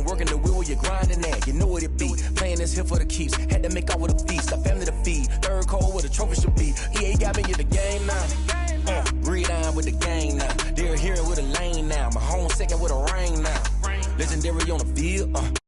working the wheel, you're grinding that. You know what it be. Playing this here for the keeps. Had to make off with a feast. Got family to feed. Third cold where the trophy should be. EA got me in the game now. Read on with the gang now. They're here with a lane now. My home second with a ring now. Legendary on the field.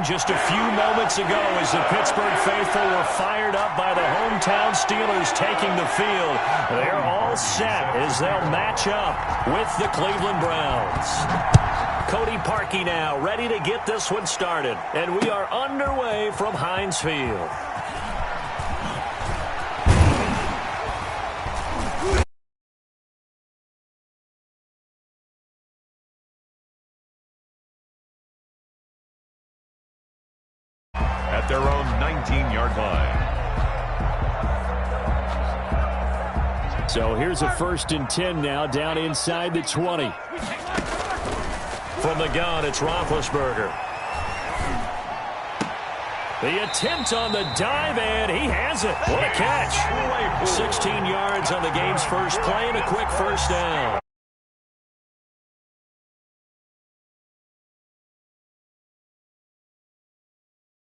Just a few moments ago as the Pittsburgh faithful were fired up by the hometown Steelers taking the field. They're all set as they'll match up with the Cleveland Browns. Cody Parkey now ready to get this one started. And we are underway from Heinz Field. Their own 19-yard line. So here's a 1st and 10 now down inside the 20. From the gun, it's Roethlisberger. The attempt on the dive, and he has it. What a catch. 16 yards on the game's first play and a quick first down.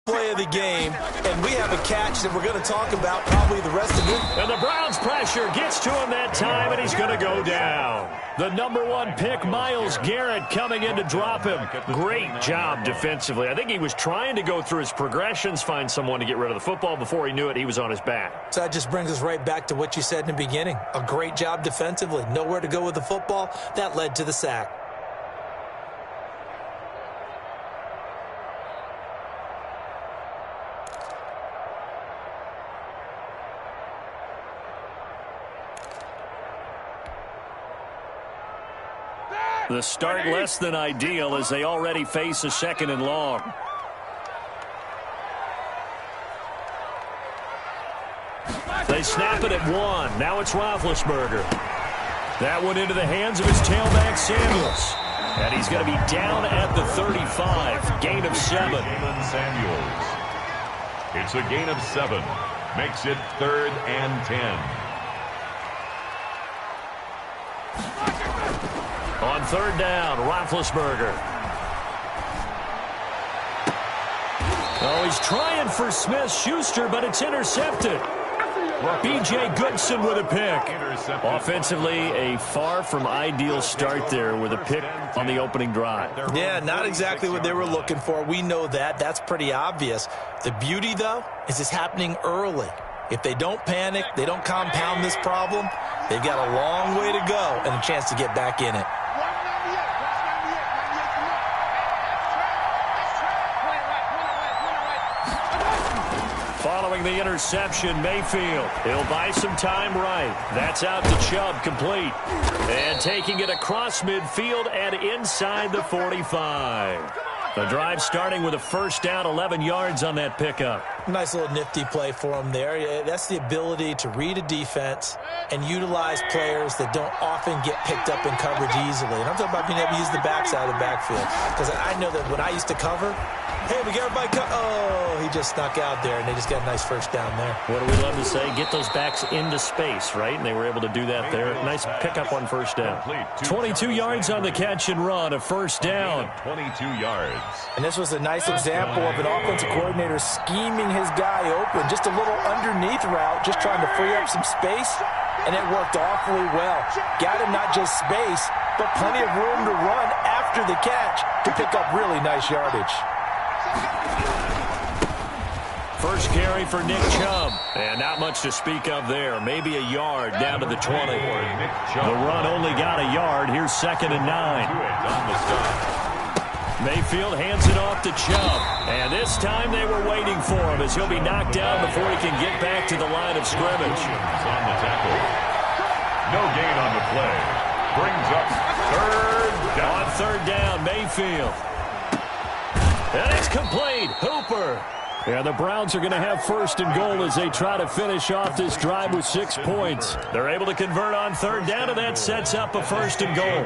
Play of the game, and we have a catch that we're going to talk about probably the rest of it. And the Browns pressure gets to him that time, and he's going to go down. The number 1 pick, Myles Garrett, coming in to drop him. Great job defensively. I think he was trying to go through his progressions, find someone to get rid of the football. Before he knew it, he was on his back. So that just brings us right back to what you said in the beginning. A great job defensively. Nowhere to go with the football. That led to the sack. The start less than ideal as they already face a 2nd and long. They snap it at 1. Now it's Roethlisberger. That one into the hands of his tailback, Samuels. And he's going to be down at the 35. Gain of 7. Samuels. It's a gain of 7. Makes it 3rd and 10. On 3rd down, Roethlisberger. Oh, he's trying for Smith-Schuster, but it's intercepted. B.J. Goodson with a pick. Offensively, a far from ideal start there with a pick on the opening drive. Yeah, not exactly what they were looking for. We know that. That's pretty obvious. The beauty, though, is it's happening early. If they don't panic, they don't compound this problem, they've got a long way to go and a chance to get back in it. Following the interception, Mayfield. He'll buy some time right. That's out to Chubb, complete. And taking it across midfield and inside the 45. The drive starting with a 1st down, 11 yards on that pickup. Nice little nifty play for him there. That's the ability to read a defense and utilize players that don't often get picked up in coverage easily. And I'm talking about being able to use the backside of the backfield. Because I know that when I used to cover, hey, we got everybody oh, he just snuck out there, and they just got a nice 1st down there. What do we love to say? Get those backs into space, right? And they were able to do that there. Nice pickup on 1st down. 22 yards on the catch and run, a 1st down. 22 yards. And this was a nice example of an offensive coordinator scheming his guy open. Just a little underneath route, just trying to free up some space, and it worked awfully well. Got him not just space, but plenty of room to run after the catch to pick up really nice yardage. First carry for Nick Chubb. And not much to speak of there. Maybe a yard down to the 20. The run only got a yard. Here's 2nd and 9. Mayfield hands it off to Chubb. And this time they were waiting for him as he'll be knocked down before he can get back to the line of scrimmage. On the tackle. No gain on the play. Brings up third down. On third down, Mayfield. And it's complete. Hooper. And the Browns are going to have first and goal as they try to finish off this drive with 6 points. They're able to convert on third down, and that sets up a first and goal.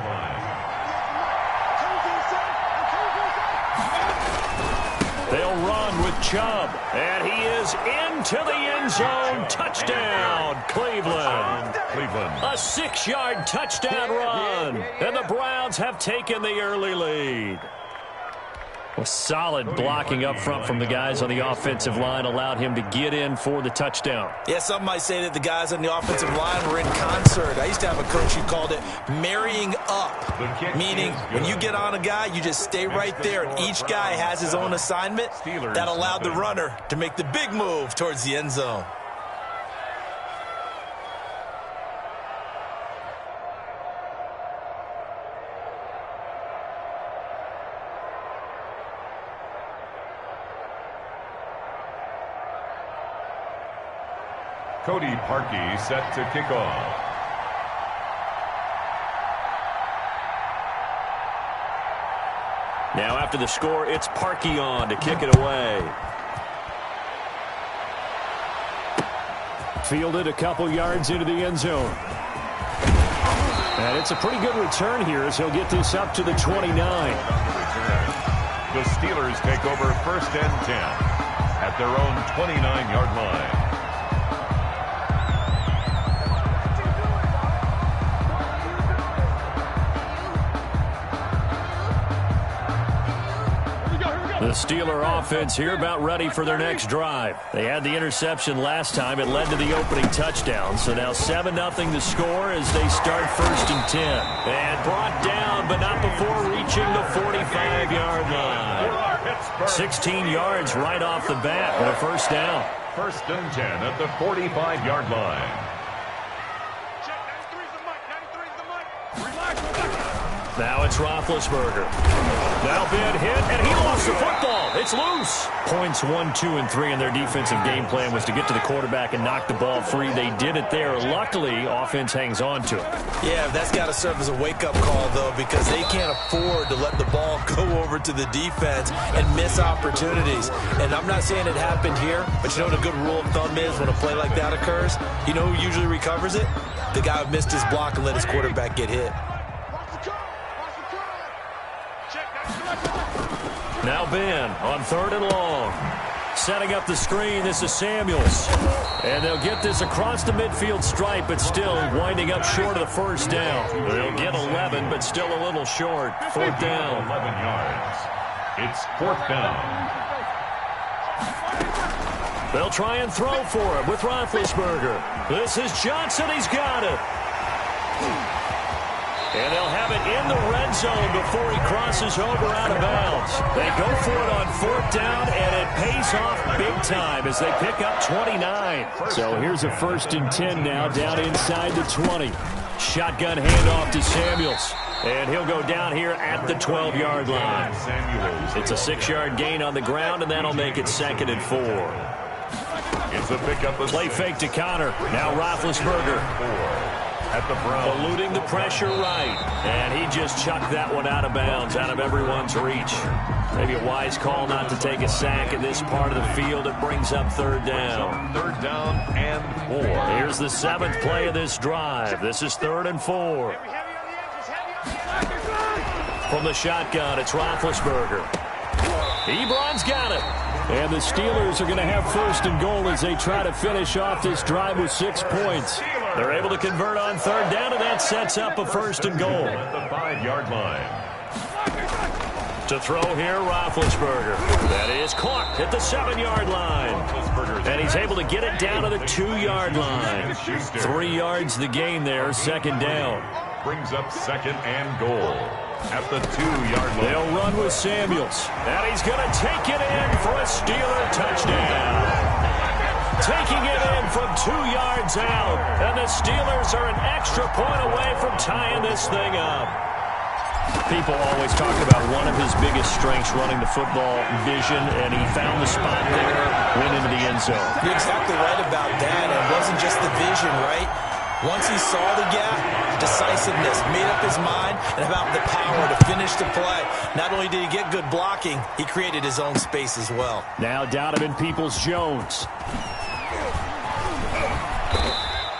They'll run with Chubb, and he is into the end zone. Touchdown, Cleveland. A 6-yard touchdown run, and the Browns have taken the early lead. A solid blocking up front from the guys on the offensive line allowed him to get in for the touchdown. Yeah, some might say that the guys on the offensive line were in concert. I used to have a coach who called it marrying up, meaning when you get on a guy, you just stay right there, and each guy has his own assignment. That allowed the runner to make the big move towards the end zone. Cody Parkey set to kick off. Now after the score, it's Parkey on to kick it away. Fielded a couple yards into the end zone. And it's a pretty good return here as he'll get this up to the 29. The Steelers take over first and 10 at their own 29-yard line. The Steeler offense here about ready for their next drive. They had the interception last time. It led to the opening touchdown. So now 7-0 the score as they start first and 10. And brought down, but not before reaching the 45-yard line. 16 yards right off the bat with a first down. First and 10 at the 45-yard line. Now it's Roethlisberger. Now been hit, and he lost the football. It's loose. Points 1, 2, and 3 in their defensive game plan was to get to the quarterback and knock the ball free. They did it there. Luckily, offense hangs on to it. Yeah, that's got to serve as a wake-up call, though, because they can't afford to let the ball go over to the defense and miss opportunities. And I'm not saying it happened here, but you know what a good rule of thumb is when a play like that occurs? You know who usually recovers it? The guy who missed his block and let his quarterback get hit. Now Ben on third and long. Setting up the screen, this is Samuels. And they'll get this across the midfield stripe, but still winding up short of the first down. They'll get 11, but still a little short. Fourth down. 11 yards. It's fourth down. They'll try and throw for him with Roethlisberger. This is Johnson. He's got it. And they'll have it in the red zone before he crosses over out of bounds. They go for it on fourth down, and it pays off big time as they pick up 29. So here's a first and 10 now down inside the 20. Shotgun handoff to Samuels. And he'll go down here at the 12-yard line. It's a 6-yard gain on the ground, and that'll make it second and 4. It's a pickup. Play fake to Connor. Now Roethlisberger. At the Browns. Eluding the pressure right. And he just chucked that one out of bounds, out of everyone's reach. Maybe a wise call not to take a sack in this part of the field. It brings up third down. Third down and 4. Here's the 7th play of this drive. This is 3rd and 4. From the shotgun, it's Roethlisberger. Ebron's got it. And the Steelers are going to have first and goal as they try to finish off this drive with 6 points. They're able to convert on third down, and that sets up a first and goal. At the 5-yard line. To throw here, Roethlisberger. That is caught at the 7-yard line. And he's able to get it down to the 2-yard line. 3 yards the gain there, second down. Brings up second and goal. At the 2-yard line. They'll run with Samuels. And he's going to take it in for a Steeler touchdown. Taking it in from 2 yards out. And the Steelers are an extra point away from tying this thing up. People always talk about one of his biggest strengths running the football, vision, and he found the spot there, went into the end zone. You're exactly right about that. It wasn't just the vision, right? Once he saw the gap, decisiveness, made up his mind, and about the power to finish the play. Not only did he get good blocking, he created his own space as well. Now Donovan Peoples-Jones.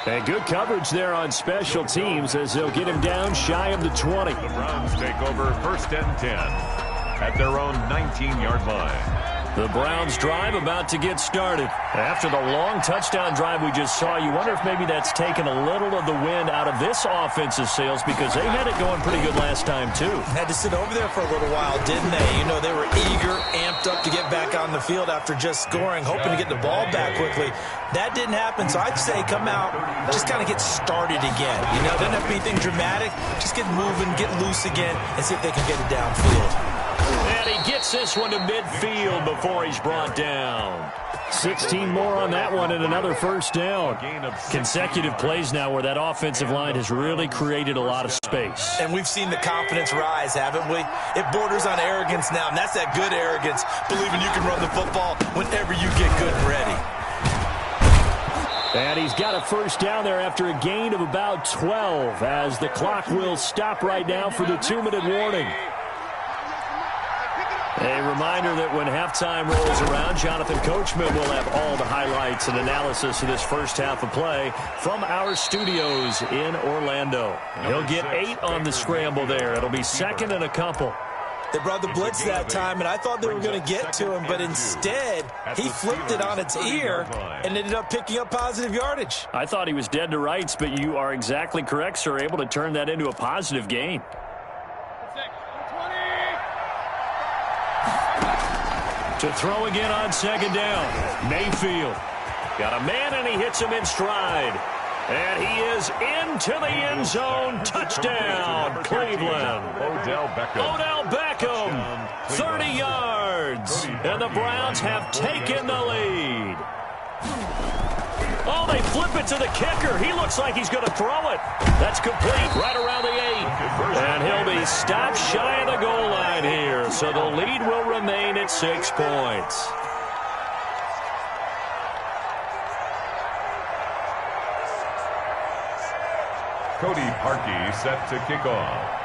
And good coverage there on special teams as they'll get him down shy of the 20. The Browns take over 1st and 10 at their own 19-yard line. The Browns drive about to get started. After the long touchdown drive we just saw, you wonder if maybe that's taken a little of the wind out of this offensive sails because they had it going pretty good last time too. Had to sit over there for a little while, didn't they? You know, they were eager, amped up to get back on the field after just scoring, hoping to get the ball back quickly. That didn't happen, so I'd say come out, just kind of get started again. You know, doesn't have to be anything dramatic. Just get moving, get loose again, and see if they can get it downfield. And he gets this one to midfield before he's brought down. 16 more on that one and another first down. Consecutive plays now where that offensive line has really created a lot of space. And we've seen the confidence rise, haven't we? It borders on arrogance now, and that's that good arrogance, believing you can run the football whenever you get good and ready. And he's got a first down there after a gain of about 12 as the clock will stop right now for the 2-minute warning. A reminder that when halftime rolls around, Jonathan Coachman will have all the highlights and analysis of this first half of play from our studios in Orlando. He'll get 8 on the scramble there. It'll be second and a couple. They brought the blitz that time, and I thought they were going to get to him, but instead, he flipped it on its ear and ended up picking up positive yardage. I thought he was dead to rights, but you are exactly correct, sir, able to turn that into a positive gain. To throw again on second down. Mayfield. Got a man, and he hits him in stride. And he is into the end zone. Touchdown, Cleveland. Odell Beckham, 30 yards. And the Browns have taken the lead. Oh, they flip it to the kicker. He looks like he's going to throw it. That's complete right around the 8. And he'll be stopped shy of the goal line here. So the lead will remain at 6 points. Cody Parkey set to kick off.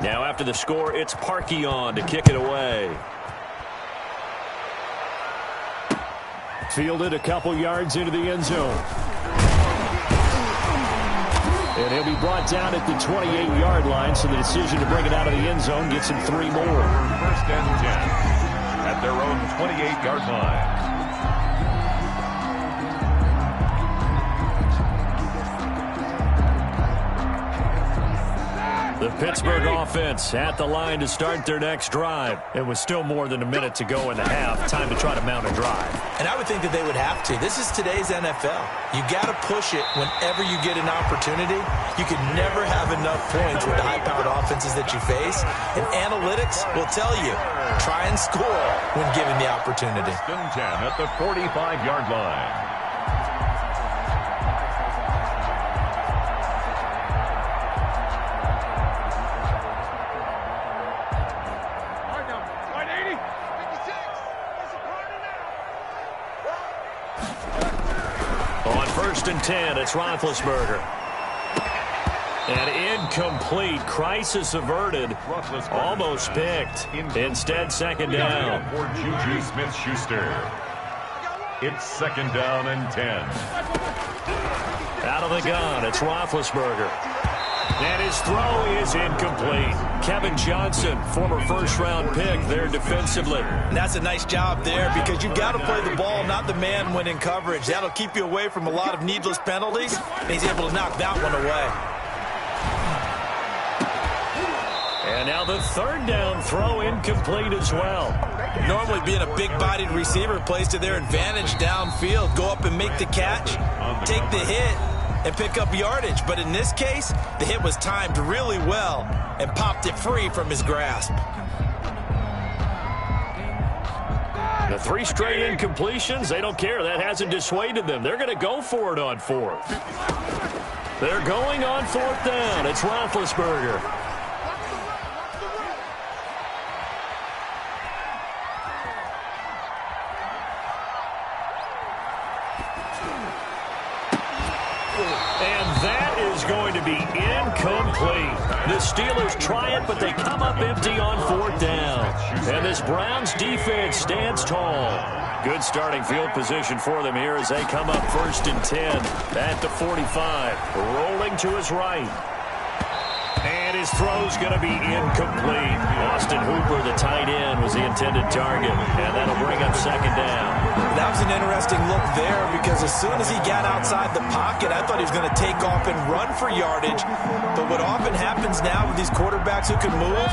Now after the score, it's Parkey on to kick it away. Fielded a couple yards into the end zone. And he'll be brought down at the 28-yard line, so the decision to bring it out of the end zone gets him 3 more. 1st and 10 at their own 28-yard line. The Pittsburgh offense at the line to start their next drive. It was still more than a minute to go in the half. Time to try to mount a drive. And I would think that they would have to. This is today's NFL. You got to push it whenever you get an opportunity. You can never have enough points with the high-powered offenses that you face. And analytics will tell you, try and score when given the opportunity. 1st and 10 at the 45-yard line. On 1st and 10, it's Roethlisberger. And incomplete. Crisis averted. Almost picked. Instead, second down. For Juju Smith-Schuster. It's 2nd down and 10. Out of the gun, it's Roethlisberger. And his throw is incomplete. Kevin Johnson, former first-round pick there defensively. And that's a nice job there because you've got to play the ball, not the man when in coverage. That'll keep you away from a lot of needless penalties, and he's able to knock that one away. And now the third down throw incomplete as well. Normally being a big-bodied receiver plays to their advantage downfield. Go up and make the catch, take the hit, and pick up yardage. But in this case, the hit was timed really well and popped it free from his grasp. The 3 straight incompletions, they don't care. That hasn't dissuaded them. They're going to go for it on 4th. They're going on 4th down. It's Roethlisberger. Going to be incomplete. The Steelers try it, but they come up empty on 4th down. And this Browns defense stands tall. Good starting field position for them here as they come up 1st and 10 at the 45. Rolling to his right. And his throw's going to be incomplete. Austin Hooper, the tight end, was the intended target. And that'll bring up 2nd down. That was an interesting look there because as soon as he got outside the pocket, I thought he was going to take off and run for yardage. But what often happens now with these quarterbacks who can move,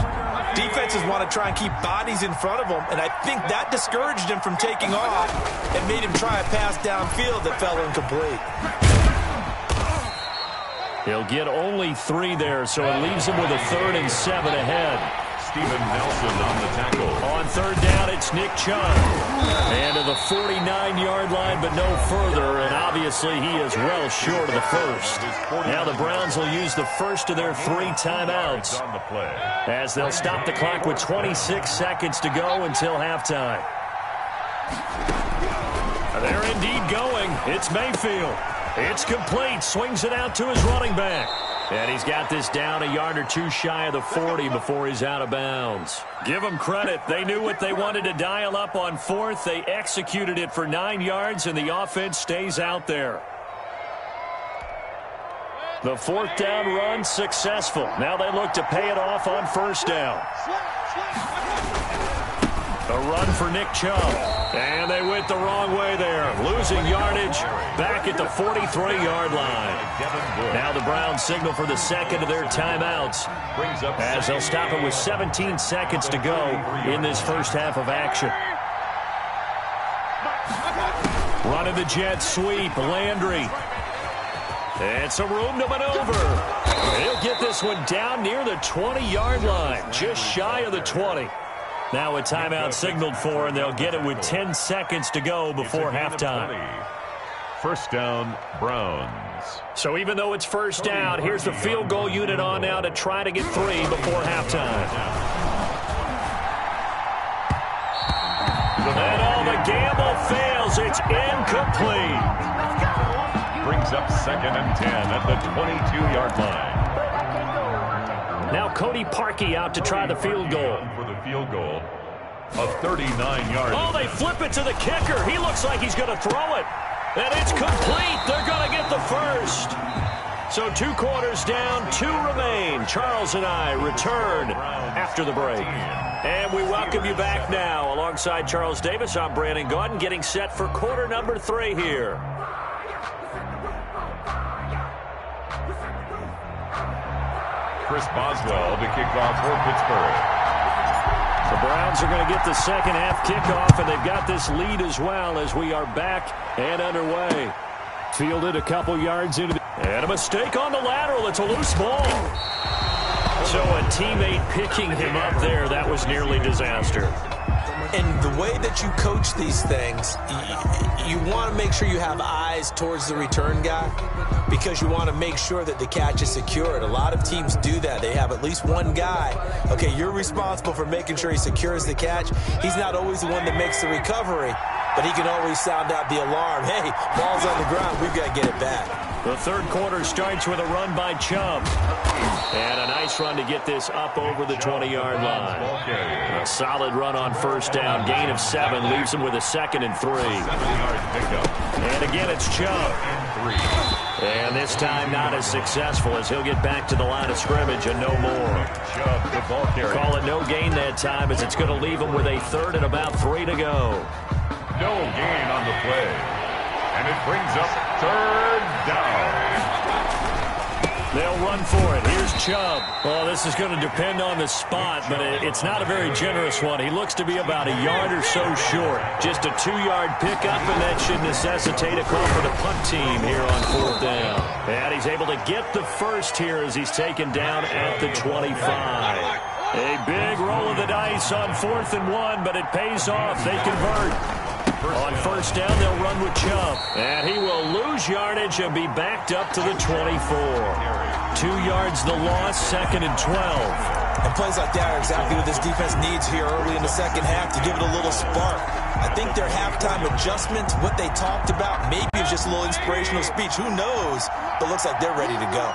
defenses want to try and keep bodies in front of them. And I think that discouraged him from taking off and made him try a pass downfield that fell incomplete. He'll get only 3 there, so it leaves him with a 3rd and 7 ahead. Steven Nelson on the tackle. On 3rd down, it's Nick Chubb. And to the 49-yard line, but no further, and obviously he is well short of the 1st. Now the Browns will use the first of their 3 timeouts as they'll stop the clock with 26 seconds to go until halftime. They're indeed going. It's Mayfield. It's complete. Swings it out to his running back. And he's got this down a yard or 2 shy of the 40 before he's out of bounds. Give them credit. They knew what they wanted to dial up on 4th. They executed it for 9 yards, and the offense stays out there. The 4th down run successful. Now they look to pay it off on 1st down. A run for Nick Chubb. And they went the wrong way there. Losing yardage back at the 43-yard line. Now the Browns signal for the 2nd of their timeouts as they'll stop it with 17 seconds to go in this first half of action. Running the jet sweep, Landry. And some room to maneuver. He'll get this one down near the 20-yard line, just shy of the 20. Now a timeout signaled for, and they'll get it with 10 seconds to go before halftime. 1st down, Browns. So even though it's 1st down, here's the field goal unit on now to try to get 3 before halftime. And all the gamble fails. It's incomplete. Brings up 2nd and 10 at the 22-yard line. Now Cody Parkey out to try the field goal. For the field goal of 39 yards. Oh, they flip it to the kicker. He looks like he's going to throw it. And it's complete. They're going to get the first. So 2 quarters down, 2 remain. Charles and I return after the break. And we welcome you back now. Alongside Charles Davis, I'm Brandon Gaudin, getting set for quarter number 3 here. Chris Boswell to kick off for Pittsburgh. The Browns are going to get the second half kickoff, and they've got this lead as well as we are back and underway. Fielded a couple yards into the... And a mistake on the lateral. It's a loose ball. So a teammate picking him up there, that was nearly disaster. And the way that you coach these things, you want to make sure you have eyes towards the return guy because you want to make sure that the catch is secured. A lot of teams do that. They have at least one guy. Okay, you're responsible for making sure he secures the catch. He's not always the one that makes the recovery, but he can always sound out the alarm. Hey, ball's on the ground. We've got to get it back. The third quarter starts with a run by Chubb. And a nice run to get this up over the 20-yard line. A solid run on first down. Gain of 7 leaves him with a 2nd and 3. And again, it's Chubb. And this time not as successful as he'll get back to the line of scrimmage and no more. Call it no gain that time as it's going to leave him with a 3rd and about 3 to go. No gain on the play. And it brings up 3rd down. They'll run for it. Here's Chubb. Well, this is going to depend on the spot, but it's not a very generous one. He looks to be about a yard or so short. Just a 2-yard pickup, and that should necessitate a call for the punt team here on 4th down. And he's able to get the first here as he's taken down at the 25. A big roll of the dice on 4th and 1, but it pays off. They convert. On 1st down, they'll run with Chubb. And he will lose yardage and be backed up to the 24. 2 yards the loss, 2nd and 12. And plays like that are exactly what this defense needs here early in the second half to give it a little spark. I think their halftime adjustments, what they talked about, maybe it's just a little inspirational speech. Who knows? But looks like they're ready to go.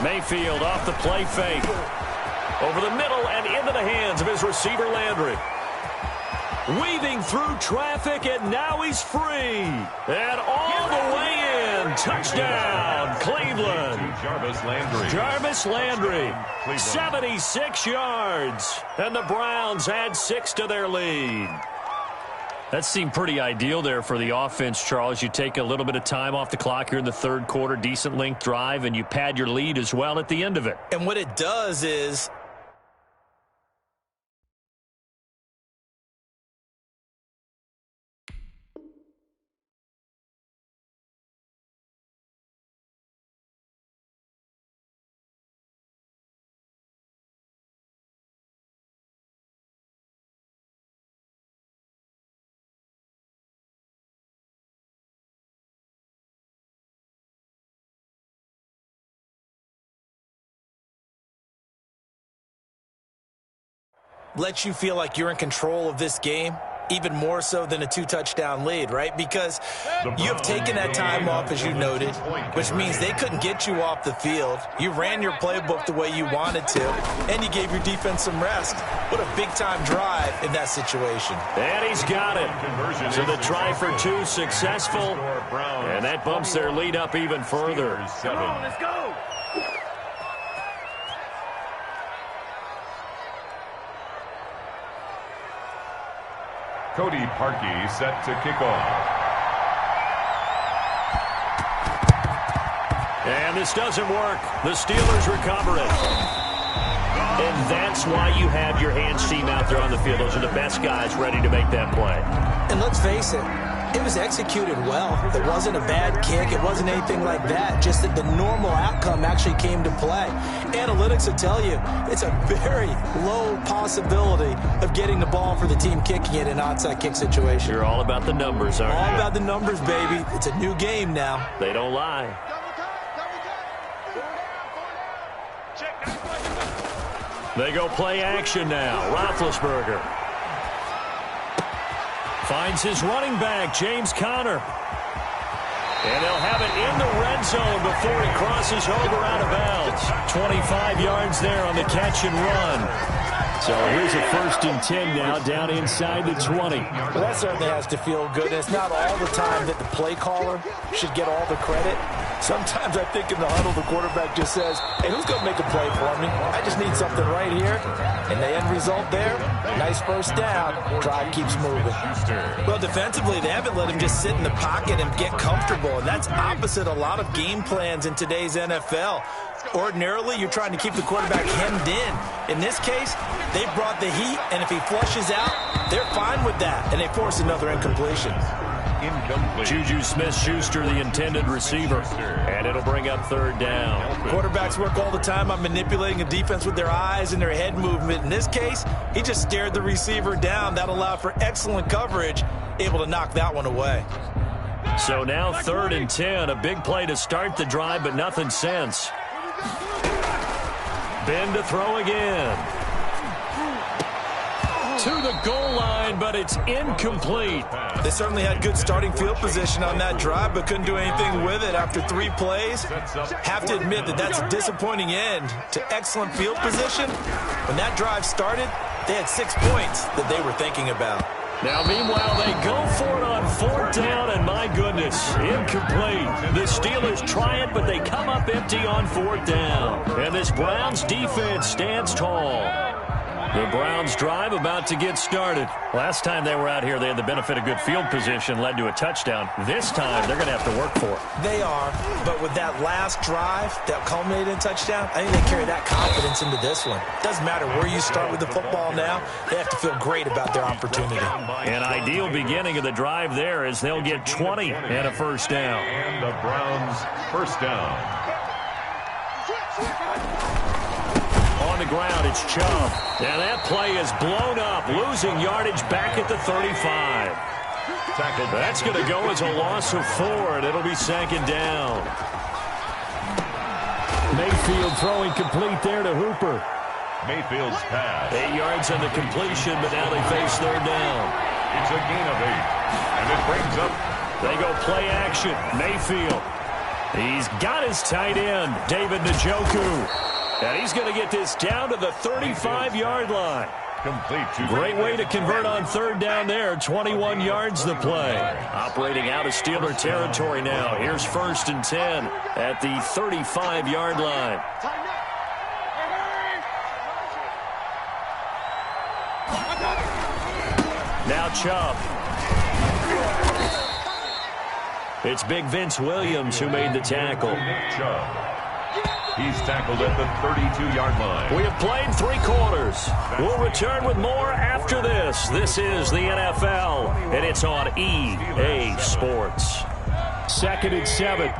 Mayfield off the play fake. Over the middle and into the hands of his receiver, Landry. Weaving through traffic, and now he's free. And all the way in. Touchdown, Cleveland. Jarvis Landry. 76 yards. And the Browns add 6 to their lead. That seemed pretty ideal there for the offense, Charles. You take a little bit of time off the clock here in the 3rd quarter, decent length drive, and you pad your lead as well at the end of it. And what it does is lets you feel like you're in control of this game, even more so than a 2-touchdown lead, right? Because you have taken that time off, as you noted, which means they couldn't get you off the field. You ran your playbook the way you wanted to, and you gave your defense some rest. What a big-time drive in that situation. And he's got it. So the try for 2 successful, and that bumps their lead up even further. Come on, let's go. Cody Parkey set to kick off. And this doesn't work. The Steelers recover it. And that's why you have your hands team out there on the field. Those are the best guys ready to make that play. And let's face it, it was executed well. It wasn't a bad kick. It wasn't anything like that. Just that the normal outcome actually came to play. Analytics will tell you it's a very low possibility of getting the ball for the team kicking it in an onside kick situation. You're all about the numbers, aren't you? All about the numbers, baby. It's a new game now. They don't lie. They go play action now. Roethlisberger finds his running back, James Conner. And they'll have it in the red zone before he crosses over out of bounds. 25 yards there on the catch and run. So here's a 1st and 10 now, down inside the 20. Well, that certainly has to feel good. And it's not all the time that the play caller should get all the credit. Sometimes I think in the huddle, the quarterback just says, hey, who's going to make a play for me? I just need something right here. And the end result there, nice 1st down. Drive keeps moving. Well, defensively, they haven't let him just sit in the pocket and get comfortable. And that's opposite a lot of game plans in today's NFL. Ordinarily, you're trying to keep the quarterback hemmed in. In this case, they brought the heat, and if he flushes out, they're fine with that, and they force another incompletion. Juju Smith-Schuster, the intended receiver, and it'll bring up 3rd down. Quarterbacks work all the time on manipulating a defense with their eyes and their head movement. In this case, he just stared the receiver down. That allowed for excellent coverage, able to knock that one away. So now 3rd and 10, a big play to start the drive, but nothing since. Ben to throw again. To the goal line, but it's incomplete. They certainly had good starting field position on that drive, but couldn't do anything with it after 3 plays. Have to admit that that's a disappointing end to excellent field position. When that drive started, they had 6 points that they were thinking about. Now, meanwhile, they go for it on 4th down, and my goodness, incomplete. The Steelers try it, but they come up empty on 4th down. And this Browns defense stands tall. The Browns drive about to get started. Last time they were out here, they had the benefit of good field position, led to a touchdown. This time, they're going to have to work for it. They are, but with that last drive that culminated in a touchdown, I think they carry that confidence into this one. Doesn't matter where you start with the football now, they have to feel great about their opportunity. An ideal beginning of the drive there as they'll get 20 and a first down. And the Browns first down. On the ground, it's Chubb. And that play is blown up, losing yardage back at the 35. That's going to go as a loss of 4, and it'll be second down. Mayfield throwing complete there to Hooper. Mayfield's pass. 8 yards on the completion, but now they face third down. It's a gain of 8, and it brings up. They go play action. Mayfield. He's got his tight end, David Njoku. And he's going to get this down to the 35-yard line. Complete to Great way to convert on third down there. 21 yards the play. Operating out of Steeler territory now. Here's 1st and 10 at the 35-yard line. Now Chubb. It's Big Vince Williams who made the tackle. Chubb. He's tackled at the 32-yard line. We have played 3 quarters. We'll return with more after this. This is the NFL, and it's on EA Sports. 2nd and 7.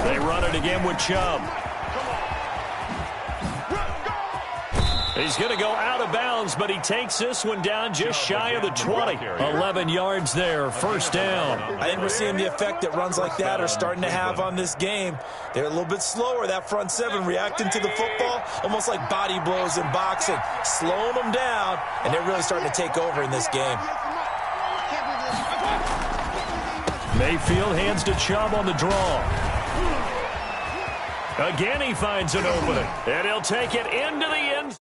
They run it again with Chubb. He's going to go out of bounds, but he takes this one down just shy of the 20. 11 yards there, first down. I think we're seeing the effect that runs like that are starting to have on this game. They're a little bit slower, that front 7, reacting to the football, almost like body blows in boxing, slowing them down, and they're really starting to take over in this game. Mayfield hands to Chubb on the draw. Again, he finds an opening, and he'll take it into the end.